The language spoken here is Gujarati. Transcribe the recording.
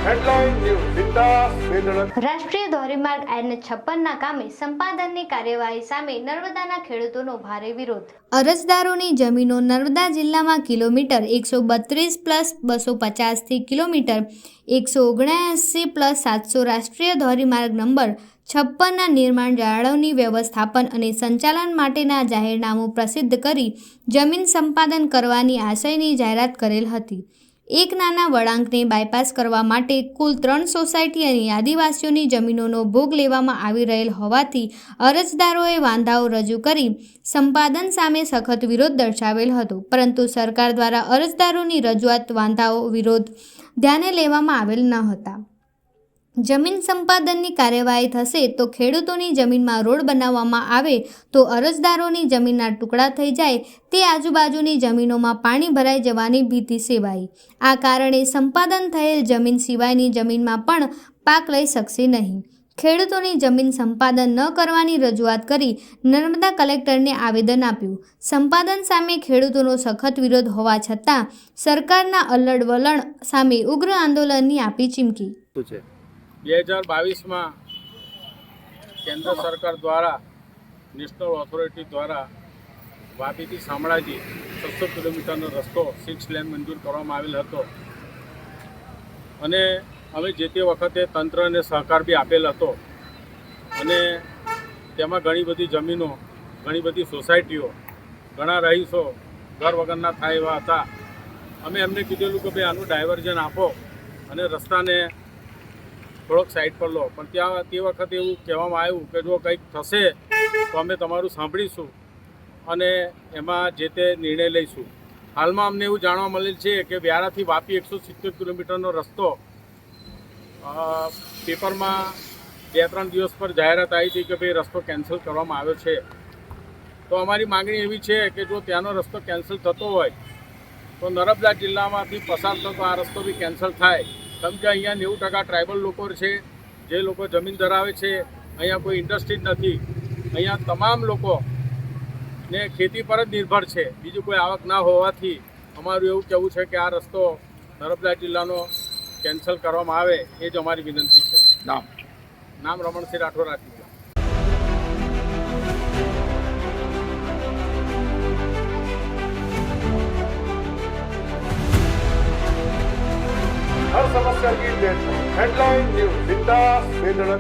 હેડલાઇન ન્યૂઝ વિકાસ વેધળ રાષ્ટ્રીય ધોરીમાર્ગ NH56ના કામે સંપાદનની કાર્યવાહી સામે નર્મદાના ખેડૂતોનો ભારે વિરોધ. અરજદારોની જમીનો નર્મદા જિલ્લામાં કિલોમીટર 132+250 થી કિલોમીટર 179+700 રાષ્ટ્રીય ધોરીમાર્ગ નંબર 56ના નિર્માણ, જાળવણી, વ્યવસ્થાપન અને સંચાલન માટેના જાહેરનામું પ્રસિદ્ધ કરી જમીન સંપાદન કરવાની આશયની જાહેરાત કરેલ હતી. એક નાના વળાંકને બાયપાસ કરવા માટે કુલ 3 સોસાયટી અને આદિવાસીઓની જમીનોનો ભોગ લેવામાં આવી રહેલ હોવાથી અરજદારોએ વાંધાઓ રજૂ કરી સંપાદન સામે સખત વિરોધ દર્શાવેલ હતો. પરંતુ સરકાર દ્વારા અરજદારોની રજૂઆત, વાંધાઓ, વિરોધ ધ્યાને લેવામાં આવેલ ન હતા. જમીન સંપાદનની કાર્યવાહી થશે તો ખેડૂતોની જમીનમાં રોડ બનાવવામાં આવે તો અરજદારોની જમીનના ટુકડા થઈ જાય તે આજુબાજુની જમીનોમાં પાણી ભરાઈ જવાની ભીતિ સેવાઈ. આ કારણે સંપાદન થયેલ જમીન સિવાયની જમીનમાં પણ પાક લઈ શકશે નહીં. ખેડૂતોની જમીન સંપાદન ન કરવાની રજૂઆત કરી નર્મદા કલેક્ટરને આવેદન આપ્યું. સંપાદન સામે ખેડૂતોનો સખત વિરોધ હોવા છતાં સરકારના અલ્લડ વલણ સામે ઉગ્ર આંદોલનની આપી ચીમકી. 2022માં કેન્દ્ર સરકાર દ્વારા નેશનલ ઓથોરિટી દ્વારા વાપીથી શામળાજી 600 કિલોમીટરનો રસ્તો 6 લેન મંજૂર કરવામાં આવેલ હતો અને અમે જે તે વખતે તંત્રને સહકાર બી આપેલ હતો અને તેમાં ઘણી બધી જમીનો, ઘણી બધી સોસાયટીઓ, ઘણા રહીશો ઘર વગરના થાય એવા હતા. અમે એમને કીધેલું કે ભાઈ આનું ડાયવર્ઝન આપો અને રસ્તાને થોડોક સાઈડ પર લો, પણ ત્યાં તે વખતે એવું કહેવામાં આવ્યું કે જો કંઈક થશે તો અમે તમારું સાંભળીશું અને એમાં જે તે નિર્ણય લઈશું. હાલમાં અમને એવું જાણવા મળેલ છે કે વ્યારાથી વાપી 170 કિલોમીટરનો રસ્તો પેપરમાં 2-3 દિવસ પર જાહેરાત આવી હતી કે ભાઈ રસ્તો કેન્સલ કરવામાં આવ્યો છે. તો અમારી માગણી એવી છે કે જો ત્યાંનો રસ્તો કેન્સલ થતો હોય તો નર્મદા જિલ્લામાંથી પસાર થતો આ રસ્તો બી કેન્સલ થાય. કેમ કે અહીંયા 90% ટ્રાઇબલ લોકો છે, જે લોકો જમીન ધરાવે છે. અહીંયા કોઈ ઇન્ડસ્ટ્રી જ નથી. અહીંયા તમામ લોકો ને ખેતી પર જ નિર્ભર છે. બીજું કોઈ આવક ના હોવાથી અમારું એવું કહેવું છે કે આ રસ્તો નર્મદા જિલ્લાનો કેન્સલ કરવામાં આવે એ જ અમારી વિનંતી છે. નામ રમણસિંહ રાઠોડ રાખી. हर समस्या की हेडलाइन न्यूज विकास वेधड़